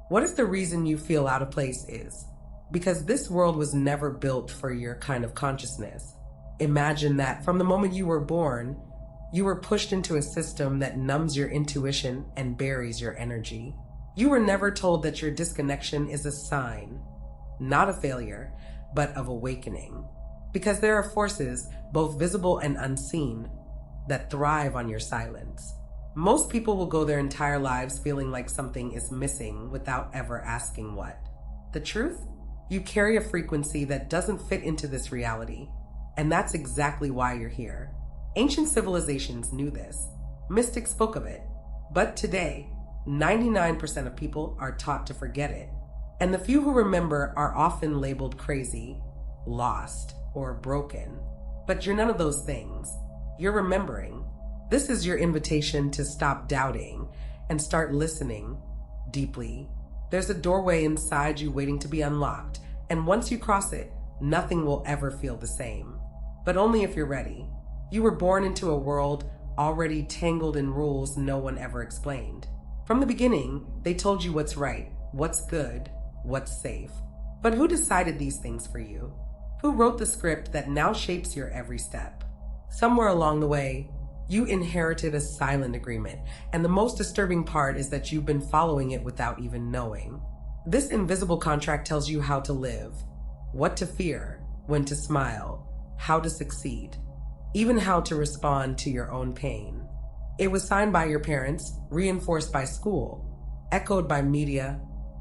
What if the reason you feel out of place is because this world was never built for your kind of consciousness? Imagine that from the moment you were born, you were pushed into a system that numbs your intuition and buries your energy. You were never told that your disconnection is a sign, not a failure, but of awakening. Because there are forces, both visible and unseen, that thrive on your silence. Most people will go their entire lives feeling like something is missing without ever asking what. The truth? You carry a frequency that doesn't fit into this reality, and that's exactly why you're here. Ancient civilizations knew this. Mystics spoke of it. But today, 99% of people are taught to forget it. And the few who remember are often labeled crazy, lost, or broken. But you're none of those things. You're remembering. This is your invitation to stop doubting and start listening deeply. There's a doorway inside you waiting to be unlocked, and once you cross it, nothing will ever feel the same. But only if you're ready. You were born into a world already tangled in rules no one ever explained. From the beginning, they told you what's right, what's good, what's safe. But who decided these things for you? Who wrote the script that now shapes your every step? Somewhere along the way, you inherited a silent agreement, and the most disturbing part is that you've been following it without even knowing. This invisible contract tells you how to live, what to fear, when to smile, how to succeed, even how to respond to your own pain. It was signed by your parents, reinforced by school, echoed by media,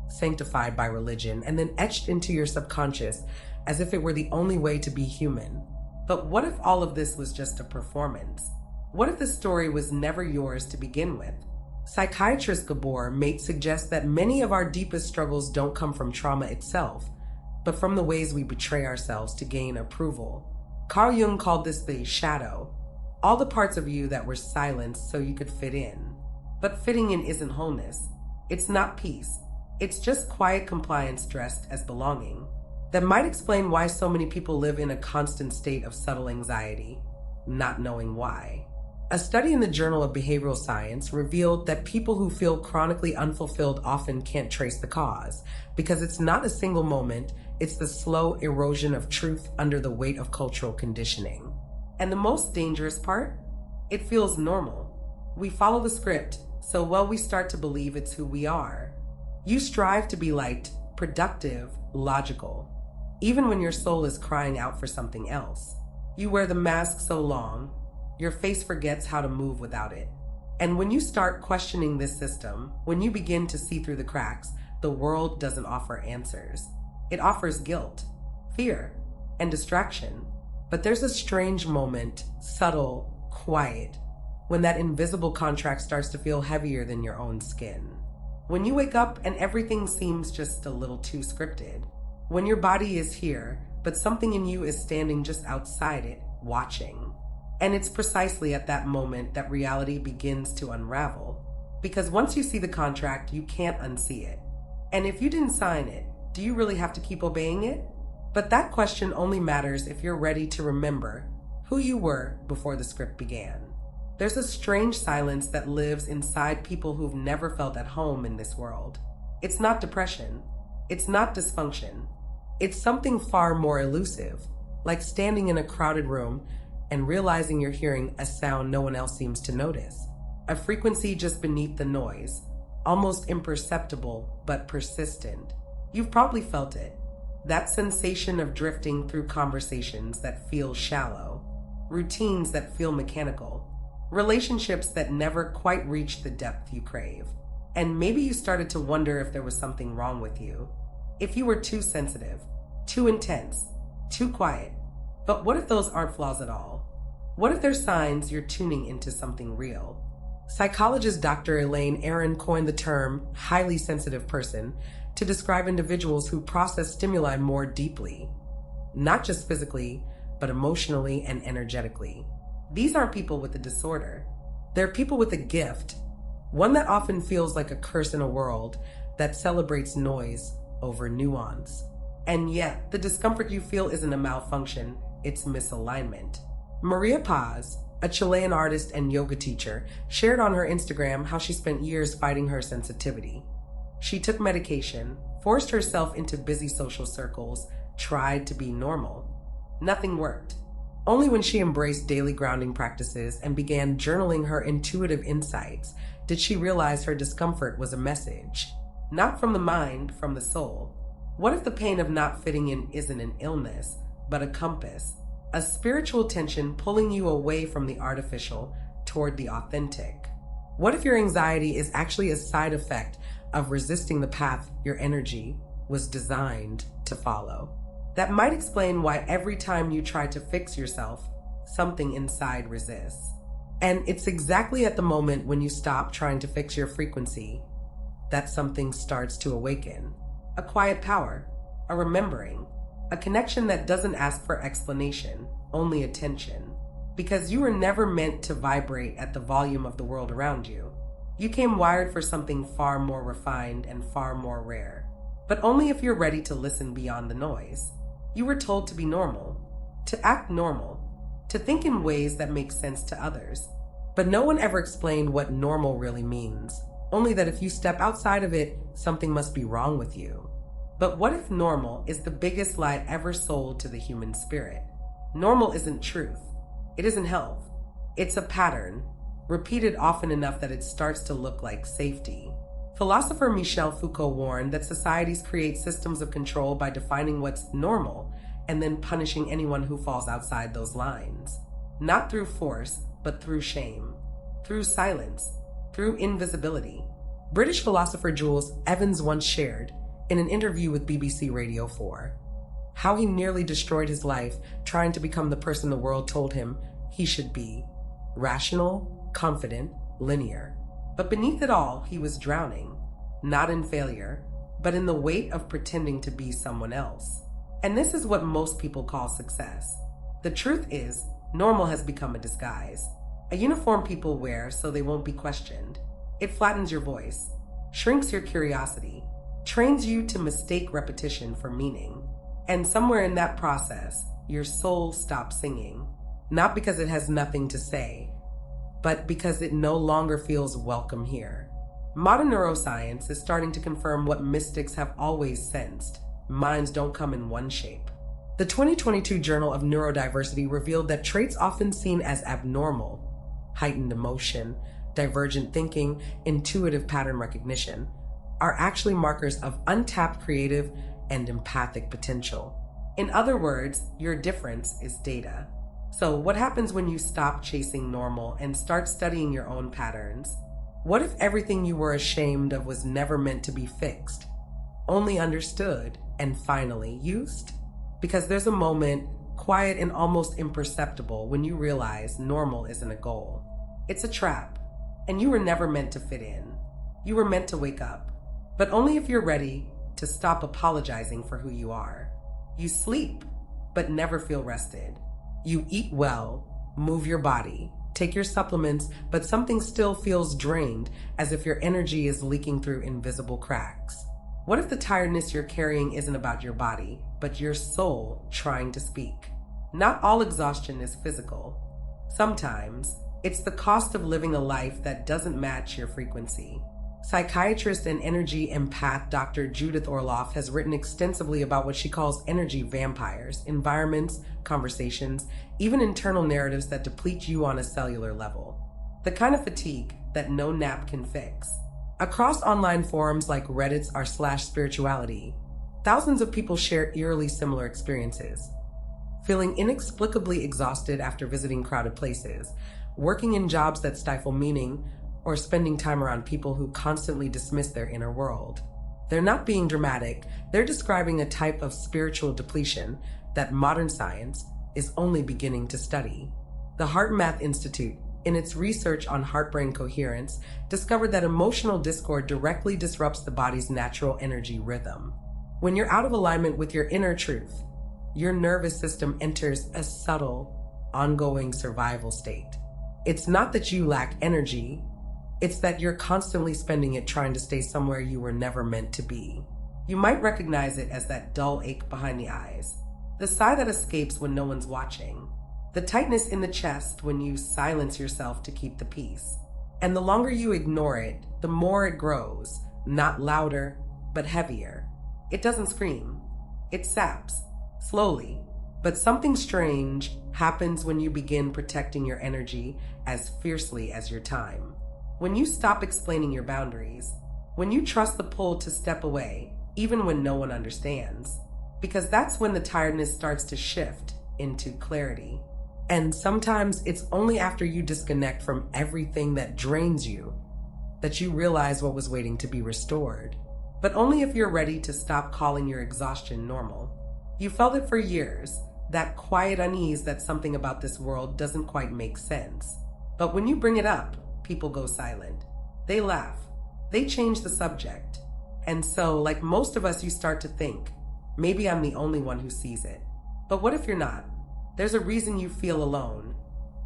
sanctified by religion, and then etched into your subconscious as if it were the only way to be human. But what if all of this was just a performance? What if the story was never yours to begin with? Psychiatrist Gabor may suggest that many of our deepest struggles don't come from trauma itself, but from the ways we betray ourselves to gain approval. Carl Jung called this the shadow, all the parts of you that were silenced so you could fit in. But fitting in isn't wholeness. It's not peace. It's just quiet compliance dressed as belonging. That might explain why so many people live in a constant state of subtle anxiety, not knowing why. A study in the Journal of Behavioral Science revealed that people who feel chronically unfulfilled often can't trace the cause, because it's not a single moment, it's the slow erosion of truth under the weight of cultural conditioning. And the most dangerous part? It feels normal. We follow the script so well we start to believe it's who we are. You strive to be liked, productive, logical, even when your soul is crying out for something else. You wear the mask so long, your face forgets how to move without it. And when you start questioning this system, when you begin to see through the cracks, the world doesn't offer answers. It offers guilt, fear, and distraction. But there's a strange moment, subtle, quiet, when that invisible contract starts to feel heavier than your own skin. When you wake up and everything seems just a little too scripted. When your body is here, but something in you is standing just outside it, watching. And it's precisely at that moment that reality begins to unravel. Because once you see the contract, you can't unsee it. And if you didn't sign it, do you really have to keep obeying it? But that question only matters if you're ready to remember who you were before the script began. There's a strange silence that lives inside people who've never felt at home in this world. It's not depression. It's not dysfunction. It's something far more elusive, like standing in a crowded room and realizing you're hearing a sound no one else seems to notice. A frequency just beneath the noise, almost imperceptible but persistent. You've probably felt it. That sensation of drifting through conversations that feel shallow, routines that feel mechanical, relationships that never quite reach the depth you crave. And maybe you started to wonder if there was something wrong with you. If you were too sensitive, too intense, too quiet. But what if those aren't flaws at all? What if they're signs you're tuning into something real? Psychologist Dr. Elaine Aron coined the term highly sensitive person to describe individuals who process stimuli more deeply, not just physically, but emotionally and energetically. These aren't people with a disorder. They're people with a gift, one that often feels like a curse in a world that celebrates noise over nuance. And yet, the discomfort you feel isn't a malfunction, it's misalignment. Maria Paz, a Chilean artist and yoga teacher, shared on her Instagram how she spent years fighting her sensitivity. She took medication, forced herself into busy social circles, tried to be normal. Nothing worked. Only when she embraced daily grounding practices and began journaling her intuitive insights did she realize her discomfort was a message. Not from the mind, from the soul. What if the pain of not fitting in isn't an illness, but a compass? A spiritual tension pulling you away from the artificial toward the authentic? What if your anxiety is actually a side effect of resisting the path your energy was designed to follow? That might explain why every time you try to fix yourself, something inside resists. And it's exactly at the moment when you stop trying to fix your frequency that something starts to awaken. A quiet power, a remembering, a connection that doesn't ask for explanation, only attention. Because you were never meant to vibrate at the volume of the world around you. You came wired for something far more refined and far more rare. But only if you're ready to listen beyond the noise. You were told to be normal, to act normal, to think in ways that make sense to others. But no one ever explained what normal really means. Only that if you step outside of it, something must be wrong with you. But what if normal is the biggest lie ever sold to the human spirit? Normal isn't truth. It isn't health. It's a pattern, repeated often enough that it starts to look like safety. Philosopher Michel Foucault warned that societies create systems of control by defining what's normal and then punishing anyone who falls outside those lines. Not through force, but through shame, through silence, through invisibility. British philosopher Jules Evans once shared, in an interview with BBC Radio 4, how he nearly destroyed his life trying to become the person the world told him he should be: rational, confident, linear. But beneath it all, he was drowning, not in failure, but in the weight of pretending to be someone else. And this is what most people call success. The truth is, normal has become a disguise, a uniform people wear so they won't be questioned. It flattens your voice, shrinks your curiosity, trains you to mistake repetition for meaning. And somewhere in that process, your soul stops singing, not because it has nothing to say, but because it no longer feels welcome here. Modern neuroscience is starting to confirm what mystics have always sensed: minds don't come in one shape. The 2022 Journal of Neurodiversity revealed that traits often seen as abnormal, heightened emotion, divergent thinking, intuitive pattern recognition, are actually markers of untapped creative and empathic potential. In other words, your difference is data. So what happens when you stop chasing normal and start studying your own patterns? What if everything you were ashamed of was never meant to be fixed, only understood and finally used? Because there's a moment, quiet and almost imperceptible, when you realize normal isn't a goal. It's a trap, and you were never meant to fit in. You were meant to wake up, but only if you're ready to stop apologizing for who you are. You sleep, but never feel rested. You eat well, move your body, take your supplements, but something still feels drained, as if your energy is leaking through invisible cracks. What if the tiredness you're carrying isn't about your body, but your soul trying to speak? Not all exhaustion is physical. Sometimes it's the cost of living a life that doesn't match your frequency. Psychiatrist and energy empath Dr. Judith Orloff has written extensively about what she calls energy vampires: environments, conversations, even internal narratives that deplete you on a cellular level. The kind of fatigue that no nap can fix. Across online forums like Reddit's r/spirituality, thousands of people share eerily similar experiences. Feeling inexplicably exhausted after visiting crowded places, working in jobs that stifle meaning, or spending time around people who constantly dismiss their inner world. They're not being dramatic, they're describing a type of spiritual depletion that modern science is only beginning to study. The HeartMath Institute, in its research on heart-brain coherence, discovered that emotional discord directly disrupts the body's natural energy rhythm. When you're out of alignment with your inner truth, your nervous system enters a subtle, ongoing survival state. It's not that you lack energy, it's that you're constantly spending it trying to stay somewhere you were never meant to be. You might recognize it as that dull ache behind the eyes, the sigh that escapes when no one's watching, the tightness in the chest when you silence yourself to keep the peace. And the longer you ignore it, the more it grows, not louder, but heavier. It doesn't scream. It saps, slowly. But something strange happens when you begin protecting your energy as fiercely as your time. When you stop explaining your boundaries. When you trust the pull to step away, even when no one understands. Because that's when the tiredness starts to shift into clarity. And sometimes it's only after you disconnect from everything that drains you that you realize what was waiting to be restored. But only if you're ready to stop calling your exhaustion normal. You felt it for years, that quiet unease that something about this world doesn't quite make sense. But when you bring it up, people go silent. They laugh. They change the subject. And so, like most of us, you start to think, maybe I'm the only one who sees it. But what if you're not? There's a reason you feel alone,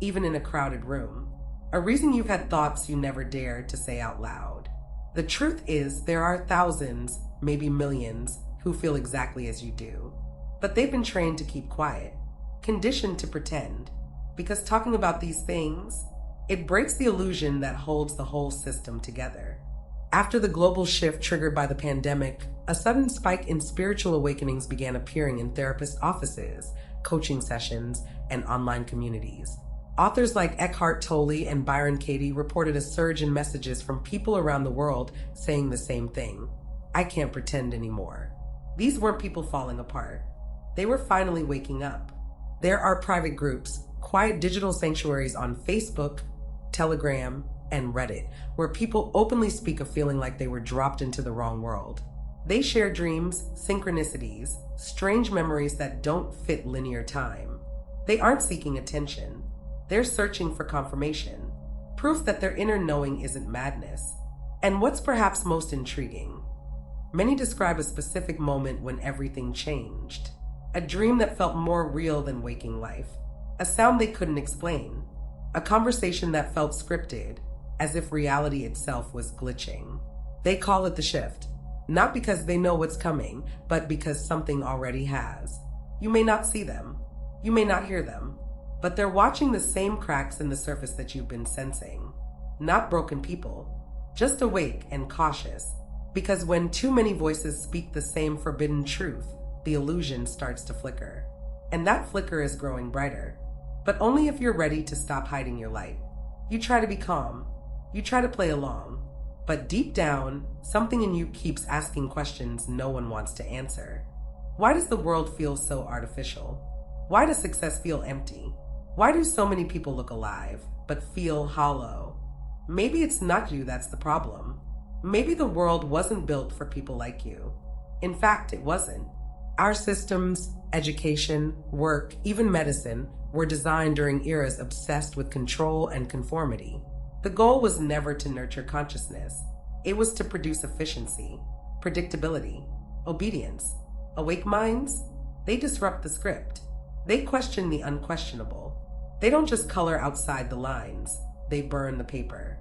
even in a crowded room. A reason you've had thoughts you never dared to say out loud. The truth is, there are thousands, maybe millions, who feel exactly as you do. But they've been trained to keep quiet, conditioned to pretend. Because talking about these things, it breaks the illusion that holds the whole system together. After the global shift triggered by the pandemic, a sudden spike in spiritual awakenings began appearing in therapist offices, coaching sessions, and online communities. Authors like Eckhart Tolle and Byron Katie reported a surge in messages from people around the world saying the same thing. I can't pretend anymore. These weren't people falling apart. They were finally waking up. There are private groups, quiet digital sanctuaries on Facebook, Telegram, and Reddit, where people openly speak of feeling like they were dropped into the wrong world. They share dreams, synchronicities, strange memories that don't fit linear time. They aren't seeking attention. They're searching for confirmation, proof that their inner knowing isn't madness. And what's perhaps most intriguing, many describe a specific moment when everything changed. A dream that felt more real than waking life. A sound they couldn't explain. A conversation that felt scripted, as if reality itself was glitching. They call it the shift. Not because they know what's coming, but because something already has. You may not see them. You may not hear them. But they're watching the same cracks in the surface that you've been sensing. Not broken people. Just awake and cautious. Because when too many voices speak the same forbidden truth, the illusion starts to flicker. And that flicker is growing brighter. But only if you're ready to stop hiding your light. You try to be calm. You try to play along. But deep down, something in you keeps asking questions no one wants to answer. Why does the world feel so artificial? Why does success feel empty? Why do so many people look alive, but feel hollow? Maybe it's not you that's the problem. Maybe the world wasn't built for people like you. In fact, it wasn't. Our systems, education, work, even medicine, were designed during eras obsessed with control and conformity. The goal was never to nurture consciousness. It was to produce efficiency, predictability, obedience. Awake minds? They disrupt the script. They question the unquestionable. They don't just color outside the lines. They burn the paper.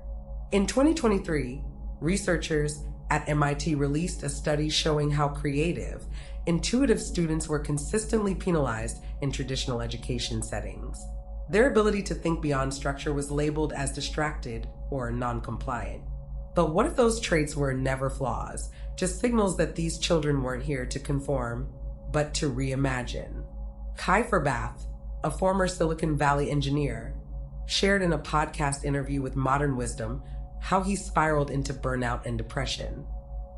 In 2023, researchers at MIT released a study showing how creative, intuitive students were consistently penalized in traditional education settings. Their ability to think beyond structure was labeled as distracted or non-compliant. But what if those traits were never flaws, just signals that these children weren't here to conform, but to reimagine? Kai Forbath, a former Silicon Valley engineer, shared in a podcast interview with Modern Wisdom how he spiraled into burnout and depression.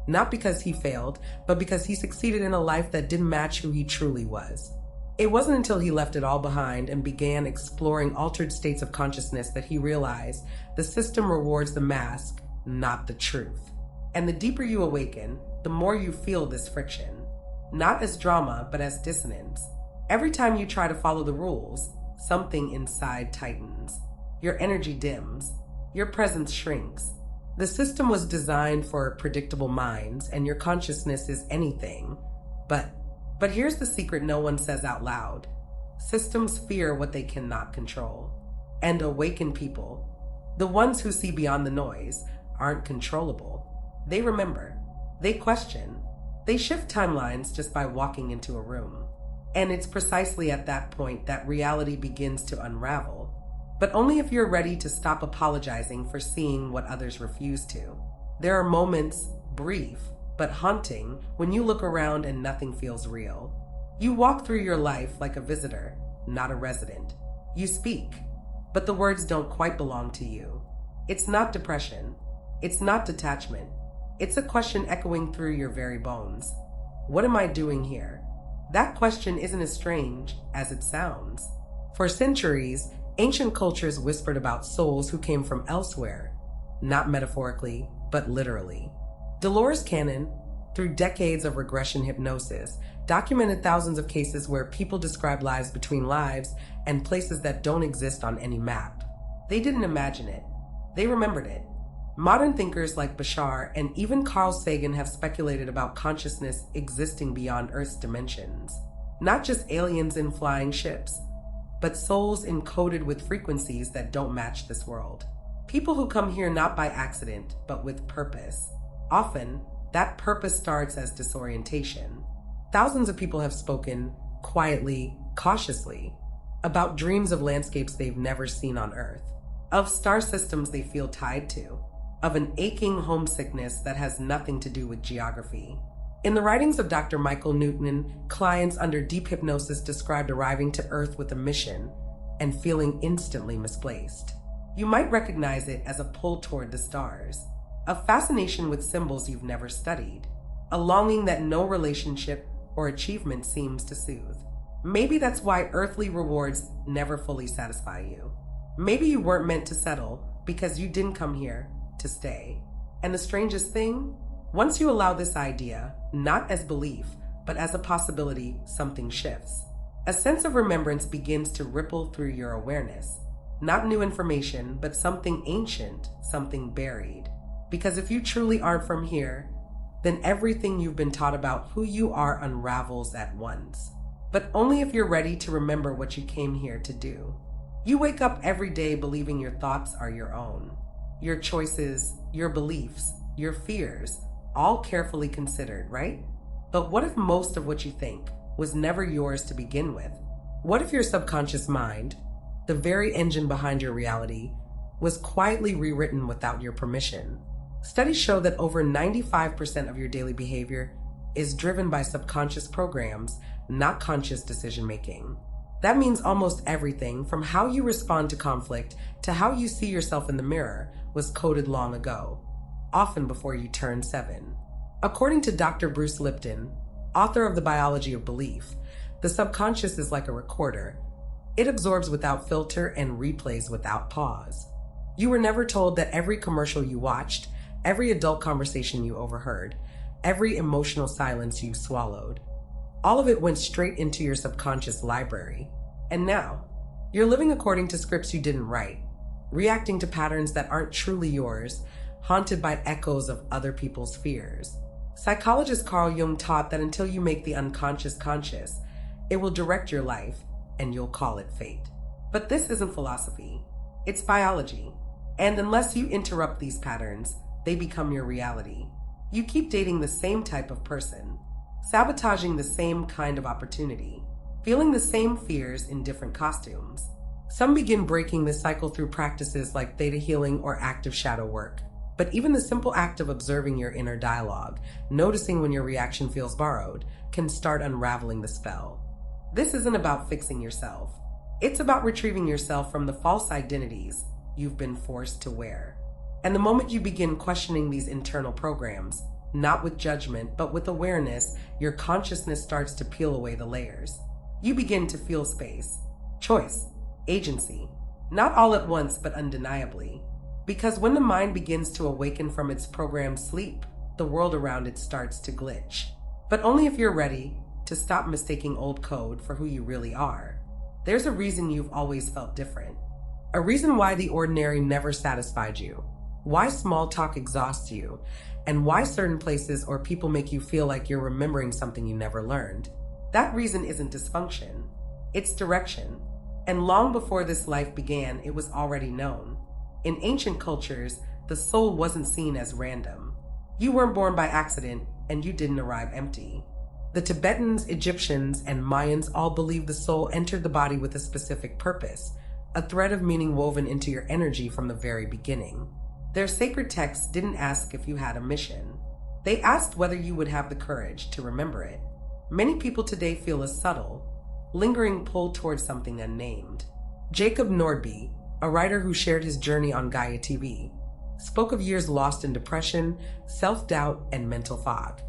Not because he failed, but because he succeeded in a life that didn't match who he truly was. It wasn't until he left it all behind and began exploring altered states of consciousness that he realized the system rewards the mask, not the truth. And the deeper you awaken, the more you feel this friction. Not as drama, but as dissonance. Every time you try to follow the rules, something inside tightens. Your energy dims. Your presence shrinks. The system was designed for predictable minds, and your consciousness is anything. But here's the secret no one says out loud. Systems fear what they cannot control. And awakened people, the ones who see beyond the noise, aren't controllable. They remember. They question. They shift timelines just by walking into a room. And it's precisely at that point that reality begins to unravel. But only if you're ready to stop apologizing for seeing what others refuse to. There are moments, brief, but haunting when you look around and nothing feels real. You walk through your life like a visitor, not a resident. You speak, but the words don't quite belong to you. It's not depression. It's not detachment. It's a question echoing through your very bones. What am I doing here? That question isn't as strange as it sounds. For centuries, ancient cultures whispered about souls who came from elsewhere, not metaphorically, but literally. Dolores Cannon, through decades of regression hypnosis, documented thousands of cases where people described lives between lives and places that don't exist on any map. They didn't imagine it. They remembered it. Modern thinkers like Bashar and even Carl Sagan have speculated about consciousness existing beyond Earth's dimensions. Not just aliens in flying ships, but souls encoded with frequencies that don't match this world. People who come here not by accident, but with purpose. Often, that purpose starts as disorientation. Thousands of people have spoken, quietly, cautiously, about dreams of landscapes they've never seen on Earth, of star systems they feel tied to, of an aching homesickness that has nothing to do with geography. In the writings of Dr. Michael Newton, clients under deep hypnosis described arriving to Earth with a mission and feeling instantly misplaced. You might recognize it as a pull toward the stars, a fascination with symbols you've never studied, a longing that no relationship or achievement seems to soothe. Maybe that's why earthly rewards never fully satisfy you. Maybe you weren't meant to settle because you didn't come here to stay. And the strangest thing, once you allow this idea, not as belief, but as a possibility, something shifts. A sense of remembrance begins to ripple through your awareness. Not new information, but something ancient, something buried. Because if you truly aren't from here, then everything you've been taught about who you are unravels at once. But only if you're ready to remember what you came here to do. You wake up every day believing your thoughts are your own. Your choices, your beliefs, your fears, all carefully considered, right? But what if most of what you think was never yours to begin with? What if your subconscious mind, the very engine behind your reality, was quietly rewritten without your permission? Studies show that over 95% of your daily behavior is driven by subconscious programs, not conscious decision-making. That means almost everything from how you respond to conflict to how you see yourself in the mirror was coded long ago, often before you turned 7. According to Dr. Bruce Lipton, author of The Biology of Belief, the subconscious is like a recorder. It absorbs without filter and replays without pause. You were never told that every commercial you watched, every adult conversation you overheard, every emotional silence you swallowed, all of it went straight into your subconscious library. And now, you're living according to scripts you didn't write, reacting to patterns that aren't truly yours, haunted by echoes of other people's fears. Psychologist Carl Jung taught that until you make the unconscious conscious, it will direct your life, and you'll call it fate. But this isn't philosophy. It's biology. And unless you interrupt these patterns, they become your reality. You keep dating the same type of person, sabotaging the same kind of opportunity, feeling the same fears in different costumes. Some begin breaking this cycle through practices like theta healing or active shadow work. But even the simple act of observing your inner dialogue, noticing when your reaction feels borrowed, can start unraveling the spell. This isn't about fixing yourself. It's about retrieving yourself from the false identities you've been forced to wear. And the moment you begin questioning these internal programs, not with judgment, but with awareness, your consciousness starts to peel away the layers. You begin to feel space, choice, agency, not all at once, but undeniably. Because when the mind begins to awaken from its programmed sleep, the world around it starts to glitch. But only if you're ready to stop mistaking old code for who you really are. There's a reason you've always felt different. A reason why the ordinary never satisfied you. Why small talk exhausts you. And why certain places or people make you feel like you're remembering something you never learned. That reason isn't dysfunction. It's direction. And long before this life began, it was already known. In ancient cultures, the soul wasn't seen as random. You weren't born by accident, and you didn't arrive empty. The Tibetans, Egyptians, and Mayans all believed the soul entered the body with a specific purpose, a thread of meaning woven into your energy from the very beginning. Their sacred texts didn't ask if you had a mission. They asked whether you would have the courage to remember it. Many people today feel a subtle, lingering pull towards something unnamed. Jacob Nordby, a writer who shared his journey on Gaia TV, spoke of years lost in depression, self-doubt, and mental fog,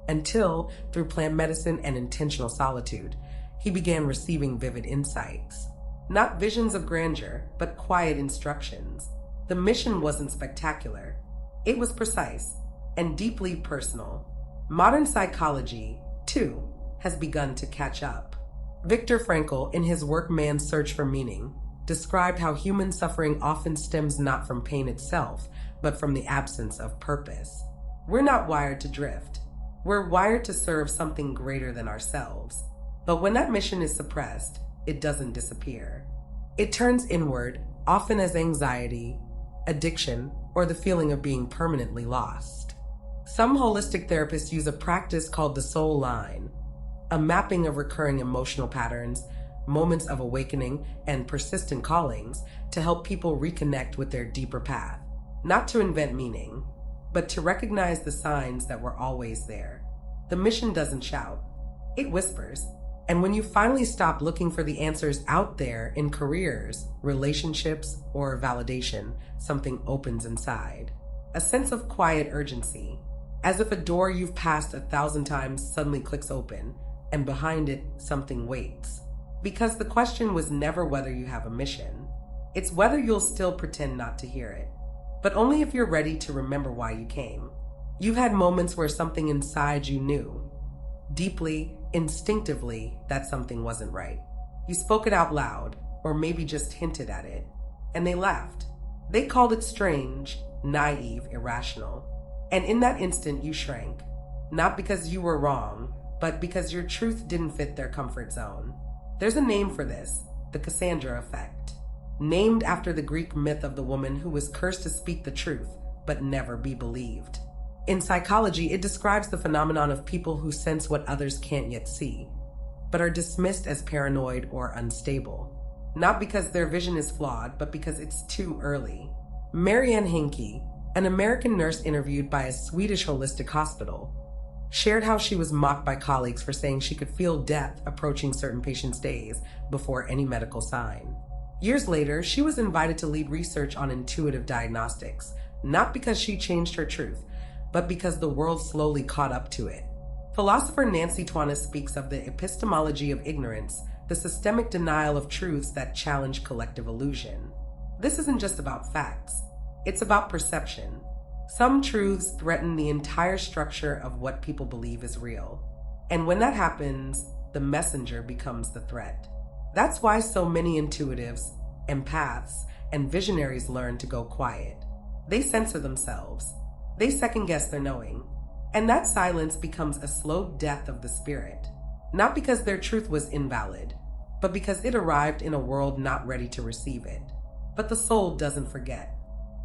until, through plant medicine and intentional solitude, he began receiving vivid insights. Not visions of grandeur, but quiet instructions. The mission wasn't spectacular. It was precise and deeply personal. Modern psychology, too, has begun to catch up. Viktor Frankl, in his work Man's Search for Meaning, described how human suffering often stems not from pain itself, but from the absence of purpose. We're not wired to drift. We're wired to serve something greater than ourselves. But when that mission is suppressed, it doesn't disappear. It turns inward, often as anxiety, addiction, or the feeling of being permanently lost. Some holistic therapists use a practice called the soul line, a mapping of recurring emotional patterns, moments of awakening, and persistent callings to help people reconnect with their deeper path. Not to invent meaning, but to recognize the signs that were always there. The mission doesn't shout, it whispers. And when you finally stop looking for the answers out there in careers, relationships, or validation, something opens inside. A sense of quiet urgency, as if a door you've passed 1,000 times suddenly clicks open, and behind it, something waits. Because the question was never whether you have a mission. It's whether you'll still pretend not to hear it. But only if you're ready to remember why you came. You've had moments where something inside you knew, deeply, instinctively, that something wasn't right. You spoke it out loud, or maybe just hinted at it, and they laughed. They called it strange, naive, irrational. And in that instant, you shrank. Not because you were wrong, but because your truth didn't fit their comfort zone. There's a name for this, the Cassandra effect, named after the Greek myth of the woman who was cursed to speak the truth, but never be believed. In psychology, it describes the phenomenon of people who sense what others can't yet see, but are dismissed as paranoid or unstable. Not because their vision is flawed, but because it's too early. Marianne Hinke, an American nurse interviewed by a Swedish holistic hospital, shared how she was mocked by colleagues for saying she could feel death approaching certain patients' days before any medical sign. Years later, she was invited to lead research on intuitive diagnostics, not because she changed her truth, but because the world slowly caught up to it. Philosopher Nancy Twanis speaks of the epistemology of ignorance, the systemic denial of truths that challenge collective illusion. This isn't just about facts. It's about perception. Some truths threaten the entire structure of what people believe is real. And when that happens, the messenger becomes the threat. That's why so many intuitives, empaths, and visionaries learn to go quiet. They censor themselves. They second-guess their knowing. And that silence becomes a slow death of the spirit. Not because their truth was invalid, but because it arrived in a world not ready to receive it. But the soul doesn't forget.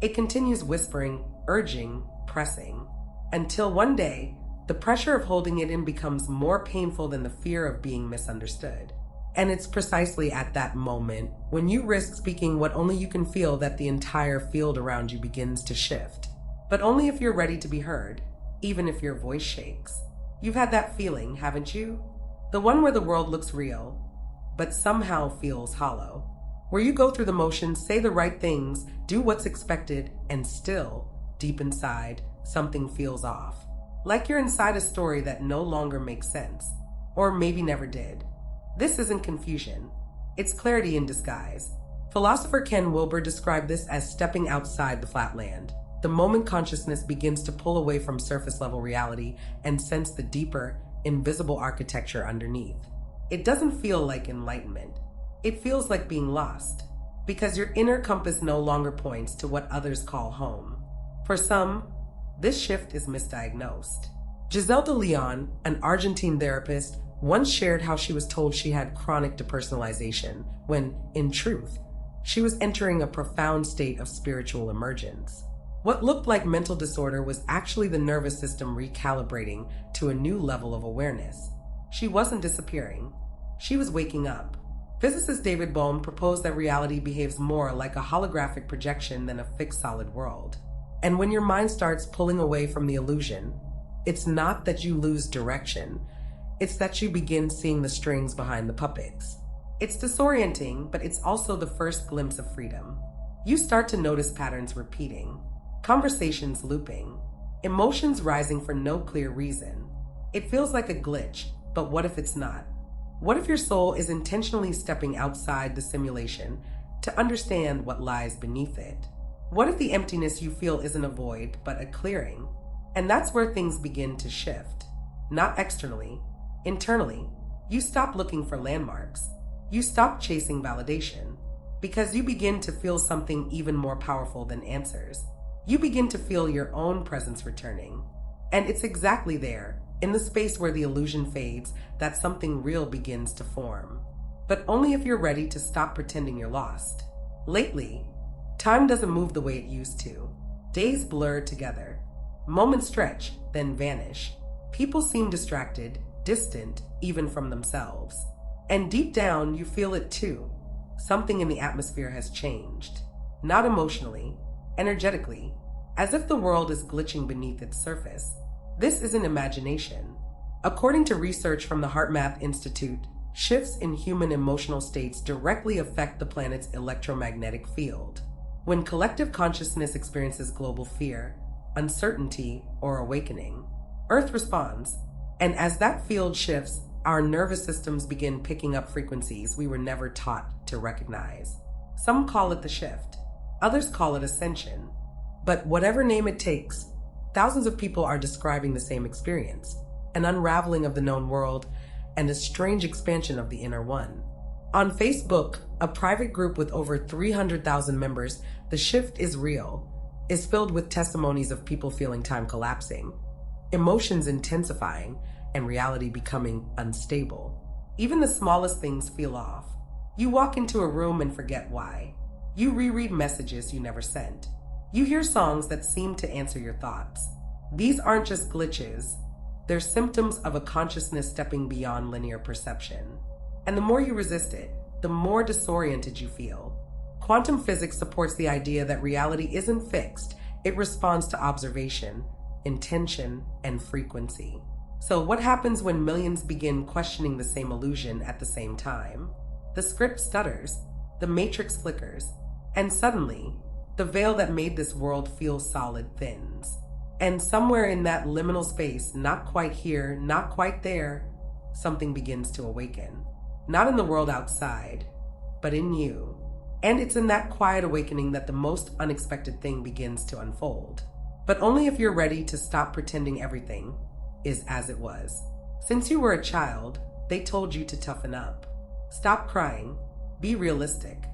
It continues whispering, urging, pressing, until one day, the pressure of holding it in becomes more painful than the fear of being misunderstood. And it's precisely at that moment, when you risk speaking what only you can feel, that the entire field around you begins to shift. But only if you're ready to be heard, even if your voice shakes. You've had that feeling, haven't you? The one where the world looks real, but somehow feels hollow. Where you go through the motions, say the right things, do what's expected, and still, deep inside, something feels off. Like you're inside a story that no longer makes sense, or maybe never did. This isn't confusion. It's clarity in disguise. Philosopher Ken Wilber described this as stepping outside the flat land. The moment consciousness begins to pull away from surface-level reality and sense the deeper, invisible architecture underneath. It doesn't feel like enlightenment. It feels like being lost, because your inner compass no longer points to what others call home. For some, this shift is misdiagnosed. Giselle de Leon, an Argentine therapist, once shared how she was told she had chronic depersonalization, when, in truth, she was entering a profound state of spiritual emergence. What looked like mental disorder was actually the nervous system recalibrating to a new level of awareness. She wasn't disappearing. She was waking up. Physicist David Bohm proposed that reality behaves more like a holographic projection than a fixed solid world. And when your mind starts pulling away from the illusion, It's not that you lose direction, it's that you begin seeing the strings behind the puppets. It's disorienting, but it's also the first glimpse of freedom. You start to notice patterns repeating, conversations looping, emotions rising for no clear reason. It feels like a glitch, but what if it's not? What if your soul is intentionally stepping outside the simulation to understand what lies beneath it? What if the emptiness you feel isn't a void, but a clearing? And that's where things begin to shift. Not externally, internally. You stop looking for landmarks. You stop chasing validation, because you begin to feel something even more powerful than answers. You begin to feel your own presence returning. And it's exactly there, in the space where the illusion fades, that something real begins to form. But only if you're ready to stop pretending you're lost. Lately, time doesn't move the way it used to. Days blur together. Moments stretch, then vanish. People seem distracted, distant, even from themselves. And deep down, you feel it too. Something in the atmosphere has changed. Not emotionally, energetically, as if the world is glitching beneath its surface. This isn't imagination. According to research from the HeartMath Institute, shifts in human emotional states directly affect the planet's electromagnetic field. When collective consciousness experiences global fear, uncertainty, or awakening, Earth responds. And as that field shifts, our nervous systems begin picking up frequencies we were never taught to recognize. Some call it the shift. Others call it ascension. But whatever name it takes, thousands of people are describing the same experience, an unraveling of the known world and a strange expansion of the inner one. On Facebook, a private group with over 300,000 members, The Shift is Real, is filled with testimonies of people feeling time collapsing, emotions intensifying, and reality becoming unstable. Even the smallest things feel off. You walk into a room and forget why. You reread messages you never sent. You hear songs that seem to answer your thoughts. These aren't just glitches. They're symptoms of a consciousness stepping beyond linear perception. And the more you resist it, the more disoriented you feel. Quantum physics supports the idea that reality isn't fixed. It responds to observation, intention, and frequency. So what happens when millions begin questioning the same illusion at the same time? The script stutters, the matrix flickers, and suddenly, the veil that made this world feel solid thins. And somewhere in that liminal space, not quite here, not quite there, something begins to awaken. Not in the world outside, but in you. And it's in that quiet awakening that the most unexpected thing begins to unfold. But only if you're ready to stop pretending everything is as it was. Since you were a child, they told you to toughen up. Stop crying. Be realistic.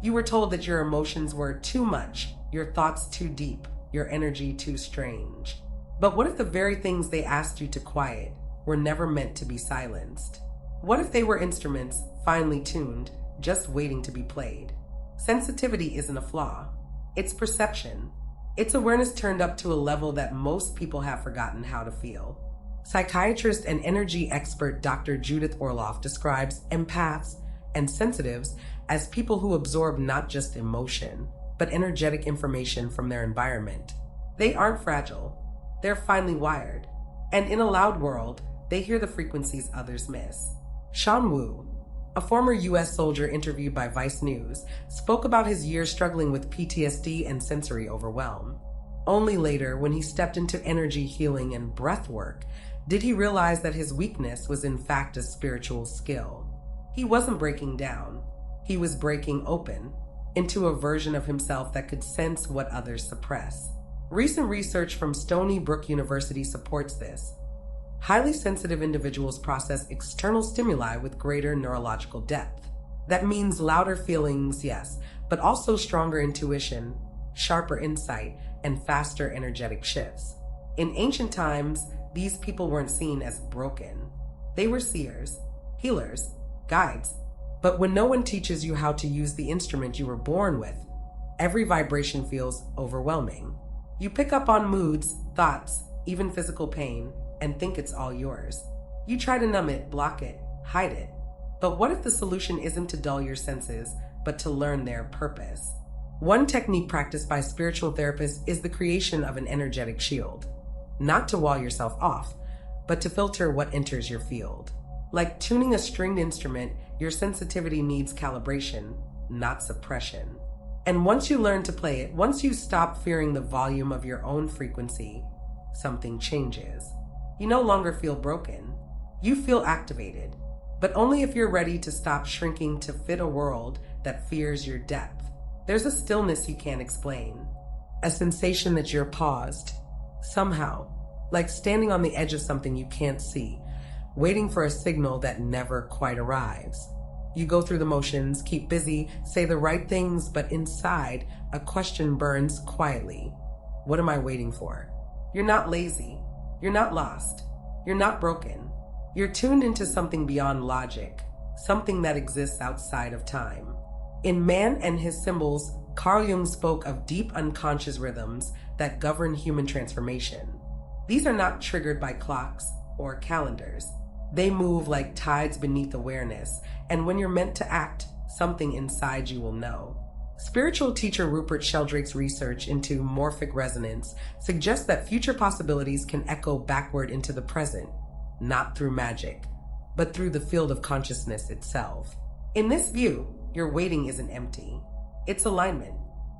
You were told that your emotions were too much, your thoughts too deep, your energy too strange. But what if the very things they asked you to quiet were never meant to be silenced? What if they were instruments, finely tuned, just waiting to be played? Sensitivity isn't a flaw. It's perception. It's awareness turned up to a level that most people have forgotten how to feel. Psychiatrist and energy expert Dr. Judith Orloff describes empaths and sensitives as people who absorb not just emotion, but energetic information from their environment. They aren't fragile. They're finely wired. And in a loud world, they hear the frequencies others miss. Sean Wu, a former U.S. soldier interviewed by Vice News, spoke about his years struggling with PTSD and sensory overwhelm. Only later, when he stepped into energy healing and breath work, did he realize that his weakness was in fact a spiritual skill. He wasn't breaking down. He was breaking open into a version of himself that could sense what others suppress. Recent research from Stony Brook University supports this. Highly sensitive individuals process external stimuli with greater neurological depth. That means louder feelings, yes, but also stronger intuition, sharper insight, and faster energetic shifts. In ancient times, these people weren't seen as broken. They were seers, healers, guides. But when no one teaches you how to use the instrument you were born with, every vibration feels overwhelming. You pick up on moods, thoughts, even physical pain, and think it's all yours. You try to numb it, block it, hide it. But what if the solution isn't to dull your senses, but to learn their purpose? One technique practiced by spiritual therapists is the creation of an energetic shield. not to wall yourself off, but to filter what enters your field. Like tuning a stringed instrument, your sensitivity needs calibration, not suppression. And once you learn to play it, once you stop fearing the volume of your own frequency, something changes. You no longer feel broken. You feel activated, but only if you're ready to stop shrinking to fit a world that fears your depth. There's a stillness you can't explain, a sensation that you're paused, somehow, like standing on the edge of something you can't see, waiting for a signal that never quite arrives. You go through the motions, keep busy, say the right things, but inside, a question burns quietly. What am I waiting for? You're not lazy. You're not lost. You're not broken. You're tuned into something beyond logic, something that exists outside of time. In Man and His Symbols, Carl Jung spoke of deep unconscious rhythms that govern human transformation. These are not triggered by clocks or calendars. They move like tides beneath awareness, and when you're meant to act, something inside you will know. Spiritual teacher Rupert Sheldrake's research into morphic resonance suggests that future possibilities can echo backward into the present, not through magic, but through the field of consciousness itself. In this view, your waiting isn't empty. It's alignment.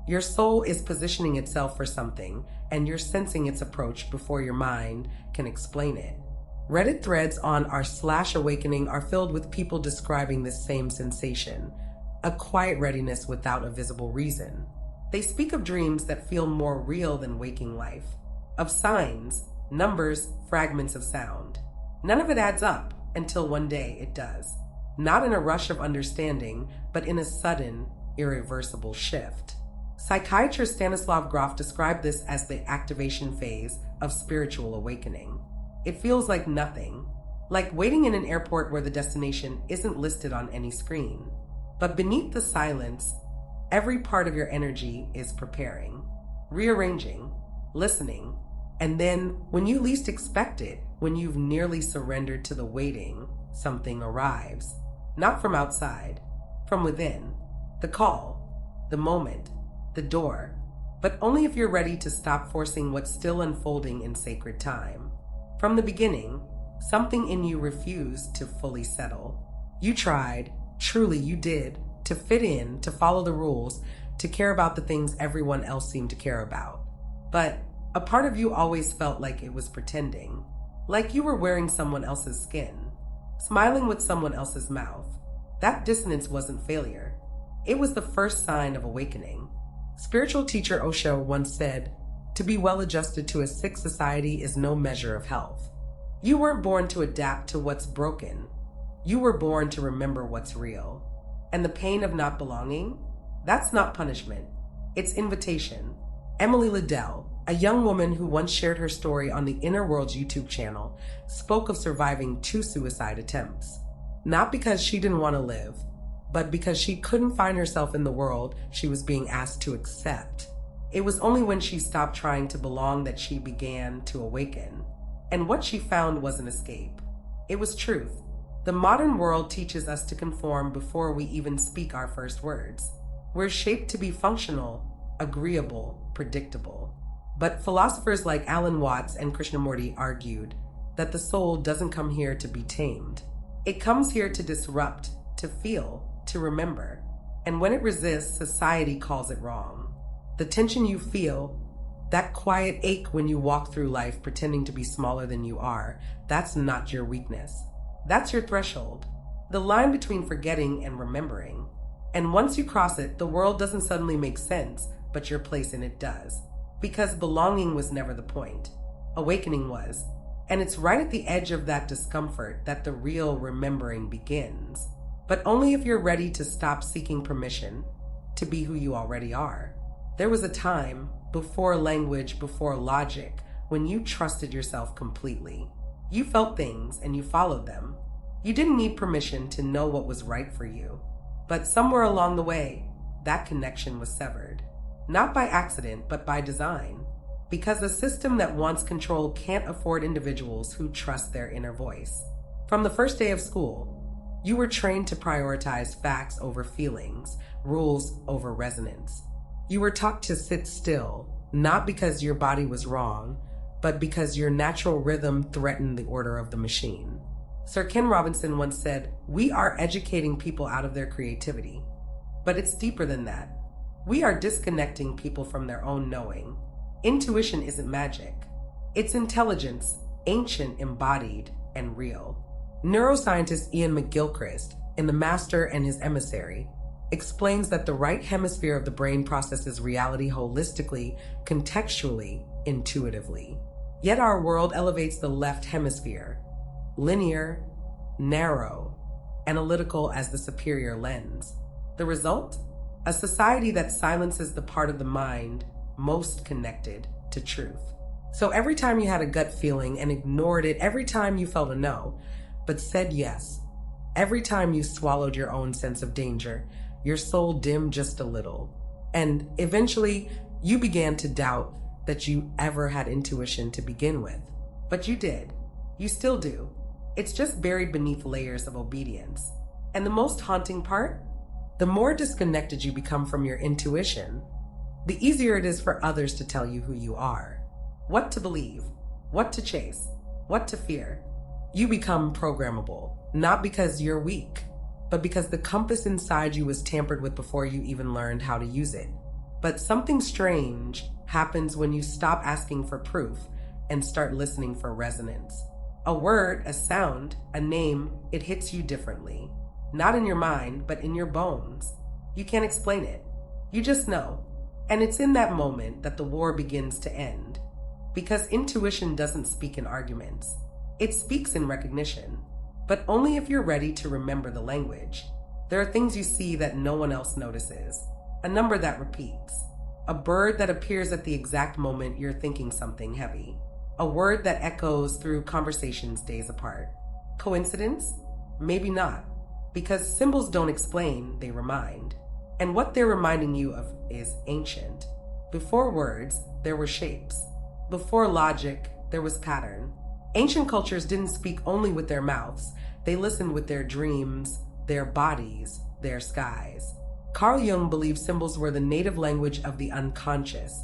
Your soul is positioning itself for something, and you're sensing its approach before your mind can explain it. Reddit threads on r/awakening are filled with people describing this same sensation, a quiet readiness without a visible reason. They speak of dreams that feel more real than waking life, of signs, numbers, fragments of sound. None of it adds up until one day it does. Not in a rush of understanding, but in a sudden, irreversible shift. Psychiatrist Stanislav Grof described this as the activation phase of spiritual awakening. It feels like nothing, like waiting in an airport where the destination isn't listed on any screen. But beneath the silence, every part of your energy is preparing, rearranging, listening, and then, when you least expect it, when you've nearly surrendered to the waiting, something arrives. Not from outside, from within. The call, the moment, the door, but only if you're ready to stop forcing what's still unfolding in sacred time. From the beginning, something in you refused to fully settle. You tried, truly you did, to fit in, to follow the rules, to care about the things everyone else seemed to care about. But a part of you always felt like it was pretending, like you were wearing someone else's skin, smiling with someone else's mouth. That dissonance wasn't failure. It was the first sign of awakening. Spiritual teacher Osho once said, "To be well-adjusted to a sick society is no measure of health." You weren't born to adapt to what's broken. You were born to remember what's real. And the pain of not belonging? That's not punishment. It's invitation. Emily Liddell, a young woman who once shared her story on the Inner Worlds YouTube channel, spoke of surviving 2 suicide attempts. Not because she didn't want to live, but because she couldn't find herself in the world she was being asked to accept. It was only when she stopped trying to belong that she began to awaken. And what she found wasn't escape. It was truth. The modern world teaches us to conform before we even speak our first words. We're shaped to be functional, agreeable, predictable. But philosophers like Alan Watts and Krishnamurti argued that the soul doesn't come here to be tamed. It comes here to disrupt, to feel, to remember. And when it resists, society calls it wrong. The tension you feel, that quiet ache when you walk through life pretending to be smaller than you are, that's not your weakness. That's your threshold, the line between forgetting and remembering. And once you cross it, the world doesn't suddenly make sense, but your place in it does. Because belonging was never the point. Awakening was. And it's right at the edge of that discomfort that the real remembering begins. But only if you're ready to stop seeking permission to be who you already are. There was a time, before language, before logic, when you trusted yourself completely. You felt things and you followed them. You didn't need permission to know what was right for you. But somewhere along the way, that connection was severed. Not by accident, but by design. Because a system that wants control can't afford individuals who trust their inner voice. From the first day of school, you were trained to prioritize facts over feelings, rules over resonance. You were taught to sit still, not because your body was wrong, but because your natural rhythm threatened the order of the machine. Sir Ken Robinson once said, "We are educating people out of their creativity." But it's deeper than that. We are disconnecting people from their own knowing. Intuition isn't magic. It's intelligence, ancient, embodied, and real. Neuroscientist Ian McGilchrist, in The Master and His Emissary, explains that the right hemisphere of the brain processes reality holistically, contextually, intuitively. Yet our world elevates the left hemisphere, linear, narrow, analytical as the superior lens. The result? A society that silences the part of the mind most connected to truth. So every time you had a gut feeling and ignored it, every time you felt a no, but said yes, every time you swallowed your own sense of danger, your soul dimmed just a little. And eventually, you began to doubt that you ever had intuition to begin with. But you did. You still do. It's just buried beneath layers of obedience. And the most haunting part? The more disconnected you become from your intuition, the easier it is for others to tell you who you are, what to believe, what to chase, what to fear. You become programmable, not because you're weak, but because the compass inside you was tampered with before you even learned how to use it. But something strange happens when you stop asking for proof and start listening for resonance. A word, a sound, a name, it hits you differently. Not in your mind, but in your bones. You can't explain it. You just know. And it's in that moment that the war begins to end. Because intuition doesn't speak in arguments. It speaks in recognition. But only if you're ready to remember the language. There are things you see that no one else notices. A number that repeats. A bird that appears at the exact moment you're thinking something heavy. A word that echoes through conversations days apart. Coincidence? Maybe not. Because symbols don't explain, they remind. And what they're reminding you of is ancient. Before words, there were shapes. Before logic, there was pattern. Ancient cultures didn't speak only with their mouths. They listened with their dreams, their bodies, their skies. Carl Jung believed symbols were the native language of the unconscious,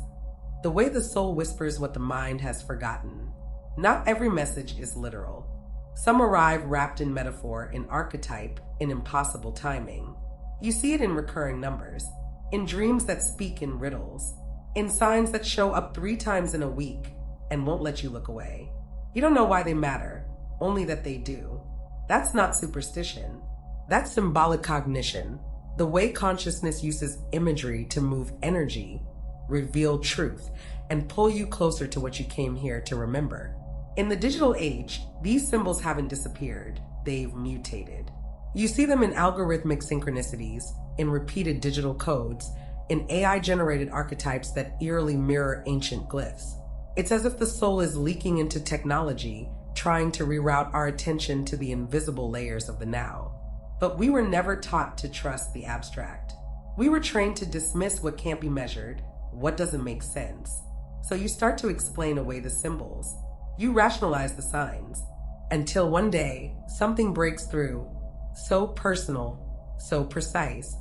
the way the soul whispers what the mind has forgotten. Not every message is literal. Some arrive wrapped in metaphor, in archetype, in impossible timing. You see it in recurring numbers, in dreams that speak in riddles, in signs that show up 3 times in a week and won't let you look away. You don't know why they matter, only that they do. That's not superstition. That's symbolic cognition. The way consciousness uses imagery to move energy, reveal truth, and pull you closer to what you came here to remember. In the digital age, these symbols haven't disappeared, they've mutated. You see them in algorithmic synchronicities, in repeated digital codes, in AI-generated archetypes that eerily mirror ancient glyphs. It's as if the soul is leaking into technology, trying to reroute our attention to the invisible layers of the now. But we were never taught to trust the abstract. We were trained to dismiss what can't be measured, what doesn't make sense. So you start to explain away the symbols. You rationalize the signs. Until one day, something breaks through, so personal, so precise,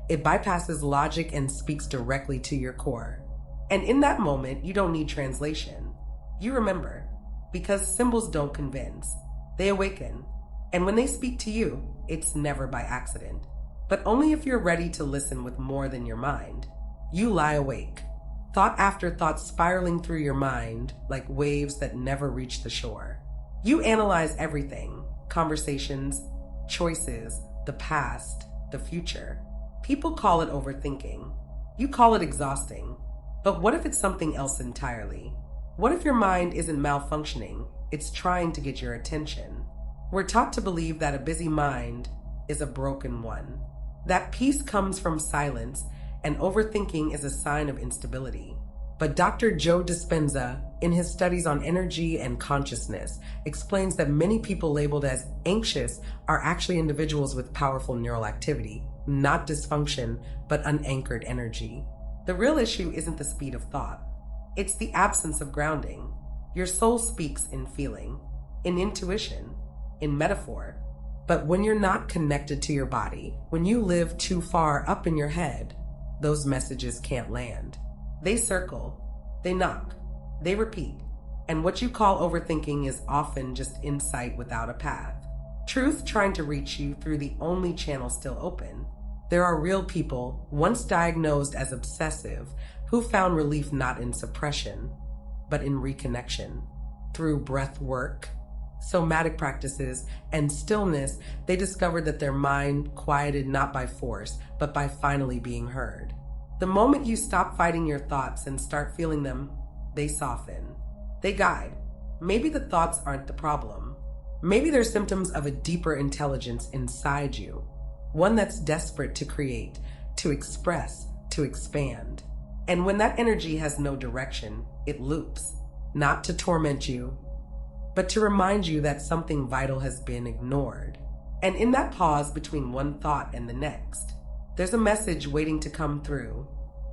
it bypasses logic and speaks directly to your core. And in that moment, you don't need translation. You remember, because symbols don't convince. They awaken. And when they speak to you, it's never by accident. But only if you're ready to listen with more than your mind. You lie awake, thought after thought spiraling through your mind like waves that never reach the shore. You analyze everything, conversations, choices, the past, the future. People call it overthinking. You call it exhausting. But what if it's something else entirely? What if your mind isn't malfunctioning? It's trying to get your attention. We're taught to believe that a busy mind is a broken one. That peace comes from silence, and overthinking is a sign of instability. But Dr. Joe Dispenza, in his studies on energy and consciousness, explains that many people labeled as anxious are actually individuals with powerful neural activity, not dysfunction, but unanchored energy. The real issue isn't the speed of thought. It's the absence of grounding. Your soul speaks in feeling, in intuition, in metaphor. But when you're not connected to your body, when you live too far up in your head, those messages can't land. They circle, they knock, they repeat. And what you call overthinking is often just insight without a path. Truth trying to reach you through the only channel still open. There are real people, once diagnosed as obsessive, who found relief not in suppression, but in reconnection. Through breath work, somatic practices, and stillness, they discovered that their mind quieted not by force, but by finally being heard. The moment you stop fighting your thoughts and start feeling them, they soften. They guide. Maybe the thoughts aren't the problem. Maybe they're symptoms of a deeper intelligence inside you, one that's desperate to create, to express, to expand. And when that energy has no direction, it loops, not to torment you, but to remind you that something vital has been ignored. And in that pause between one thought and the next, there's a message waiting to come through,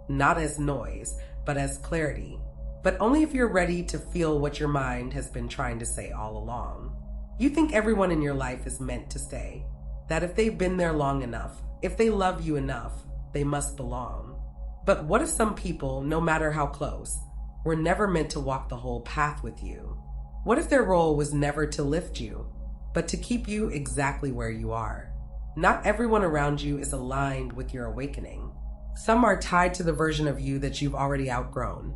not as noise, but as clarity. But only if you're ready to feel what your mind has been trying to say all along. You think everyone in your life is meant to stay, that if they've been there long enough, if they love you enough, they must belong. But what if some people, no matter how close, were never meant to walk the whole path with you? What if their role was never to lift you, but to keep you exactly where you are? Not everyone around you is aligned with your awakening. Some are tied to the version of you that you've already outgrown.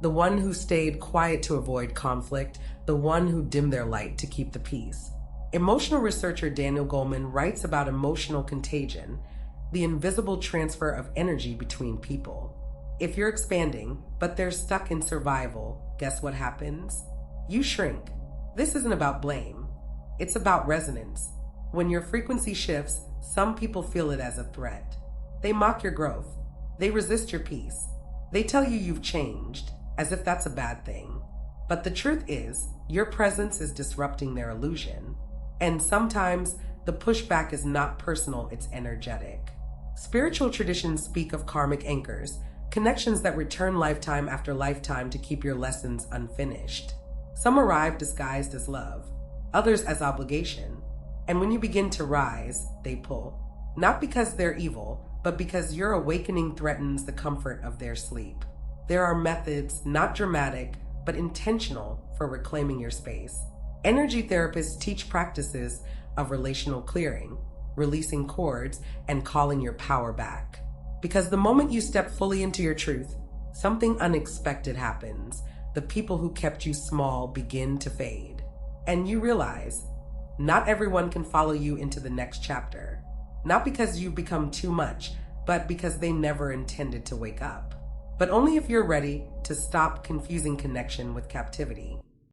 The one who stayed quiet to avoid conflict, the one who dimmed their light to keep the peace. Emotional researcher Daniel Goleman writes about emotional contagion, the invisible transfer of energy between people. If you're expanding, but they're stuck in survival, guess what happens? You shrink. This isn't about blame. It's about resonance. When your frequency shifts, some people feel it as a threat. They mock your growth. They resist your peace. They tell you you've changed, as if that's a bad thing. But the truth is, your presence is disrupting their illusion. And sometimes the pushback is not personal, it's energetic. Spiritual traditions speak of karmic anchors, connections that return lifetime after lifetime to keep your lessons unfinished. Some arrive disguised as love, others as obligation. And when you begin to rise, they pull. Not because they're evil, but because your awakening threatens the comfort of their sleep. There are methods, not dramatic, but intentional, for reclaiming your space. Energy therapists teach practices of relational clearing, releasing cords, and calling your power back. Because the moment you step fully into your truth, something unexpected happens. The people who kept you small begin to fade. And you realize, not everyone can follow you into the next chapter. Not because you've become too much, but because they never intended to wake up. But only if you're ready to stop confusing connection with captivity.